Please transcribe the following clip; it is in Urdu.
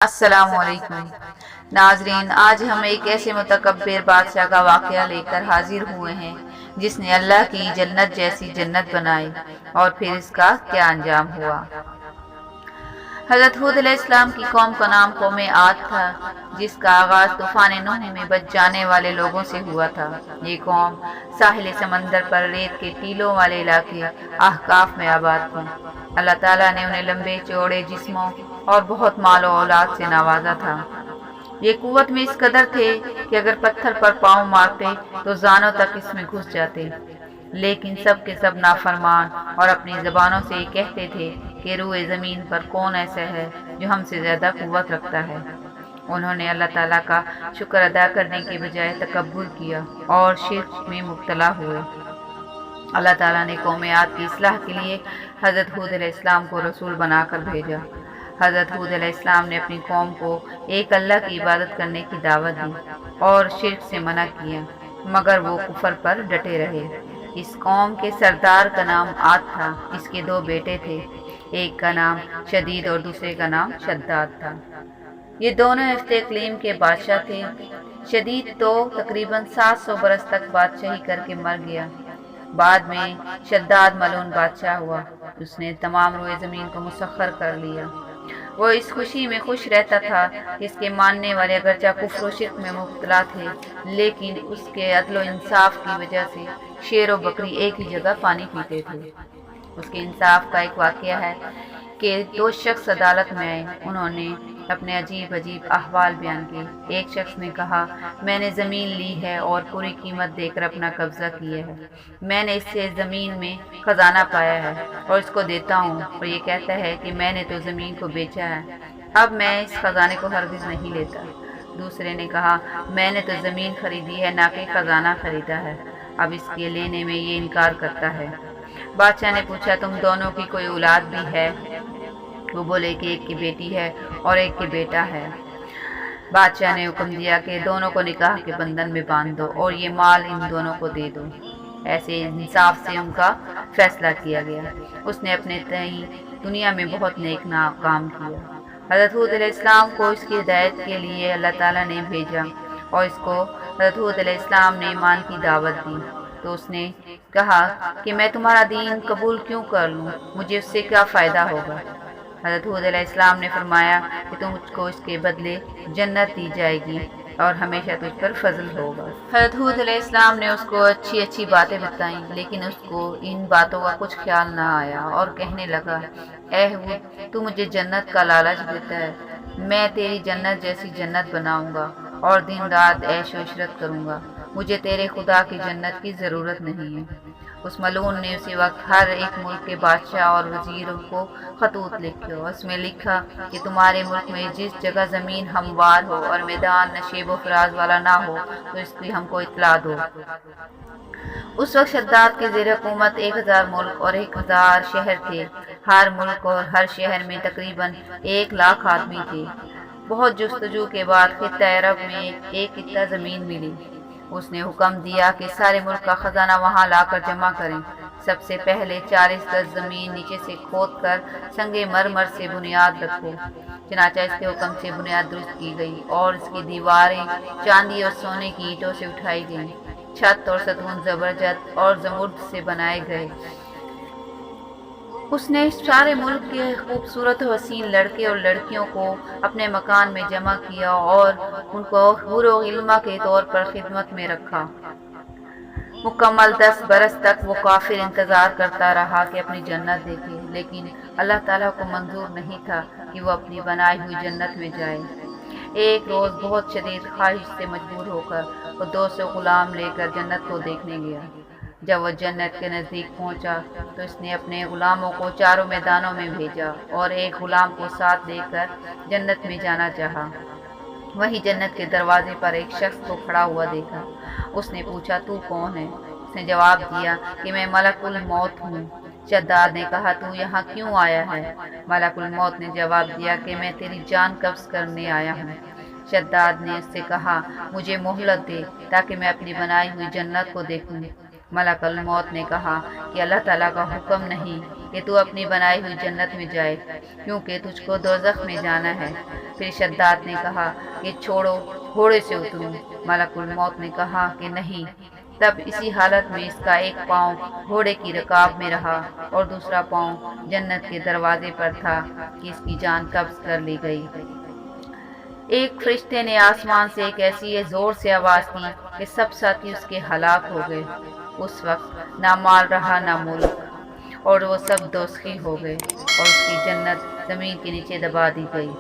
السلام علیکم ناظرین، آج ہم ایک ایسے متکبر بادشاہ کا واقعہ لے کر حاضر ہوئے ہیں جس نے اللہ کی جنت جیسی جنت بنائی، اور پھر اس کا کیا انجام ہوا۔ حضرت ہود علیہ السلام کی قوم کا نام قوم عاد تھا، جس کا آغاز طوفان نوح میں بچ جانے والے لوگوں سے ہوا تھا۔ یہ قوم ساحل سمندر پر ریت کے ٹیلوں والے علاقے احقاف میں آباد تھی۔ اللہ تعالیٰ نے انہیں لمبے چوڑے جسموں اور بہت مال و اولاد سے نوازا تھا۔ یہ قوت میں اس قدر تھے کہ اگر پتھر پر پاؤں مارتے تو زانوں تک اس میں گھس جاتے، لیکن سب کے سب نافرمان اور اپنی زبانوں سے یہ کہتے تھے کہ روئے زمین پر کون ایسا ہے جو ہم سے زیادہ قوت رکھتا ہے۔ انہوں نے اللہ تعالیٰ کا شکر ادا کرنے کے بجائے تکبر کیا اور شرک میں مبتلا ہوئے۔ اللہ تعالیٰ نے قوم عاد کی اصلاح کے لیے حضرت ہود علیہ السلام کو رسول بنا کر بھیجا۔ حضرت ہود علیہ السلام نے اپنی قوم کو ایک اللہ کی عبادت کرنے کی دعوت دی اور شرک سے منع کیا، مگر وہ کفر پر ڈٹے رہے۔ اس قوم کے سردار کا نام عاد تھا۔ اس کے دو بیٹے تھے، ایک کا نام شدید اور دوسرے کا نام شداد تھا۔ یہ دونوں ہفتے اقلیم کے بادشاہ تھے۔ شدید تو تقریباً 700 برس تک بادشاہی کر کے مر گیا۔ بعد میں شداد ملعون بادشاہ ہوا۔ اس نے تمام روئے زمین کو مسخر کر لیا۔ وہ اس خوشی میں خوش رہتا تھا کہ اس کے ماننے والے اگرچہ کفر و شرک میں مبتلا تھے، لیکن اس کے عدل و انصاف کی وجہ سے شیر و بکری ایک ہی جگہ پانی پیتے تھے۔ اس کے انصاف کا ایک واقعہ ہے کہ دو شخص عدالت میں آئے۔ انہوں نے اپنے عجیب احوال بیان کیے۔ ایک شخص نے کہا، میں نے زمین لی ہے اور پوری قیمت دے کر اپنا قبضہ کیا ہے۔ میں نے اس سے زمین میں خزانہ پایا ہے اور اس کو دیتا ہوں، اور یہ کہتا ہے کہ میں نے تو زمین کو بیچا ہے، اب میں اس خزانے کو ہرگز نہیں لیتا۔ دوسرے نے کہا، میں نے تو زمین خریدی ہے، نہ کہ خزانہ خریدا ہے، اب اس کے لینے میں یہ انکار کرتا ہے۔ بادشاہ نے پوچھا، تم دونوں کی کوئی اولاد بھی ہے؟ وہ بولے کہ ایک کی بیٹی ہے اور ایک کی بیٹا ہے۔ بادشاہ نے حکم دیا کہ دونوں کو نکاح کے بندھن میں باندھ دو اور یہ مال ان دونوں کو دے دو۔ ایسے انصاف سے ان کا فیصلہ کیا گیا۔ اس نے اپنے تئیں دنیا میں بہت نیک کام کیا۔ حضرت ہود علیہ السلام کو اس کی ہدایت کے لیے اللہ تعالیٰ نے بھیجا، اور اس کو حضرت ہود علیہ السلام نے ایمان کی دعوت دی۔ تو اس نے کہا کہ میں تمہارا دین قبول کیوں کر لوں، مجھے اس سے کیا فائدہ ہوگا؟ حضرت ہود علیہ السلام نے فرمایا کہ تم کو اس کے بدلے جنت دی جائے گی اور ہمیشہ تجھ پر فضل ہوگا۔ حضرت ہود علیہ السلام نے اس کو اچھی باتیں بتائیں، لیکن اس کو ان باتوں کا کچھ خیال نہ آیا اور کہنے لگا، اے ہود، تو مجھے جنت کا لالچ دیتا ہے، میں تیری جنت جیسی جنت بناؤں گا اور دن رات عیش و عشرت کروں گا، مجھے تیرے خدا کی جنت کی ضرورت نہیں ہے۔ اس ملعون نے اسی وقت ہر ایک ملک کے بادشاہ اور وزیروں کو خطوط لکھے۔ اس میں لکھا کہ تمہارے ملک میں جس جگہ زمین ہموار ہو اور میدان نشیب و فراز والا نہ ہو تو اس کی ہم کو اطلاع دو۔ اس وقت شداد کے زیر حکومت 1000 ملک اور 1000 شہر تھے۔ ہر ملک اور ہر شہر میں تقریباً 1,00,000 آدمی تھے۔ بہت جستجو کے بعد خطہ عرب میں ایک خطہ زمین ملی۔ اس نے حکم دیا کہ سارے ملک کا خزانہ وہاں لا کر جمع کریں۔ سب سے پہلے 40 گز زمین نیچے سے کھود کر سنگ مرمر سے بنیاد رکھو۔ چنانچہ اس کے حکم سے بنیاد درست کی گئی اور اس کی دیواریں چاندی اور سونے کی اینٹوں سے اٹھائی گئیں۔ چھت اور ستون زبرجد اور زمرد سے بنائے گئے۔ اس نے سارے ملک کے خوبصورت و حسین لڑکے اور لڑکیوں کو اپنے مکان میں جمع کیا اور ان کو حور و غلمہ کے طور پر خدمت میں رکھا۔ مکمل 10 برس تک وہ کافر انتظار کرتا رہا کہ اپنی جنت دیکھے، لیکن اللہ تعالیٰ کو منظور نہیں تھا کہ وہ اپنی بنائی ہوئی جنت میں جائے۔ ایک روز بہت شدید خواہش سے مجبور ہو کر وہ 200 غلام لے کر جنت کو دیکھنے گیا۔ جب وہ جنت کے نزدیک پہنچا تو اس نے اپنے غلاموں کو چاروں میدانوں میں بھیجا اور ایک غلام کو ساتھ لے کر جنت میں جانا چاہا۔ وہیں جنت کے دروازے پر ایک شخص کو کھڑا ہوا دیکھا۔ اس نے پوچھا، تو کون ہے؟ اس نے جواب دیا کہ میں ملک الموت ہوں۔ شداد نے کہا، تو یہاں کیوں آیا ہے؟ ملک الموت نے جواب دیا کہ میں تیری جان قبض کرنے آیا ہوں۔ شداد نے اس سے کہا، مجھے مہلت دے تاکہ میں اپنی بنائی ہوئی جنت کو دیکھوں۔ ملک الموت نے کہا کہ اللہ تعالیٰ کا حکم نہیں کہ تو اپنی بنائی ہوئی جنت میں جائے، کیونکہ تجھ کو دوزخ میں جانا ہے۔ پھر شداد نے کہا کہ چھوڑو، گھوڑے سے اتروں۔ ملک الموت نے کہا کہ نہیں۔ تب اسی حالت میں اس کا ایک پاؤں گھوڑے کی رکاب میں رہا اور دوسرا پاؤں جنت کے دروازے پر تھا کہ اس کی جان قبض کر لی گئی۔ ایک فرشتے نے آسمان سے ایک ایسی زور سے آواز کی کہ سب ساتھی اس کے ہلاک ہو گئے۔ اس وقت نہ مال رہا نہ ملک، اور وہ سب دوزخی ہو گئے اور اس کی جنت زمین کے نیچے دبا دی گئی۔